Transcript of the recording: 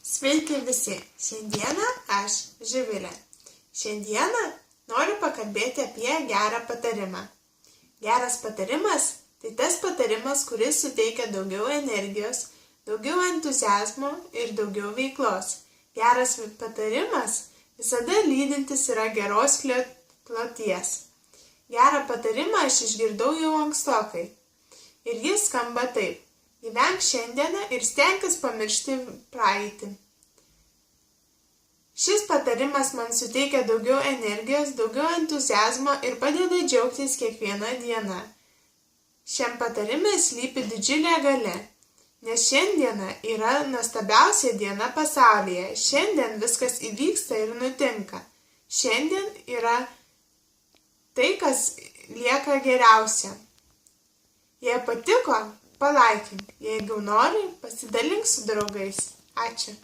Sveiki visi, šiandieną aš Živilė. Šiandieną noriu pakalbėti apie gerą patarimą. Geras patarimas – tai tas patarimas, kuris suteikia daugiau energijos, daugiau entuziazmo ir daugiau veiklos. Geras patarimas visada lydintis yra geros kloties. Gerą patarimą aš išgirdau jau ankstokai. Ir jis skamba taip. Gyvenk šiandieną ir stenkis pamiršti praeitį. Šis patarimas man suteikia daugiau energijos, daugiau entuziazmo ir padeda džiaugtis kiekvieną dieną. Šiam patarime slypi didžiulė galia, nes šiandiena yra nuostabiausia diena pasaulyje. Šiandien viskas įvyksta ir nutinka. Šiandien yra tai, kas lieka geriausia. Jei patiko, palaikink, jeigu nori, pasidalink su draugais. Ačiū.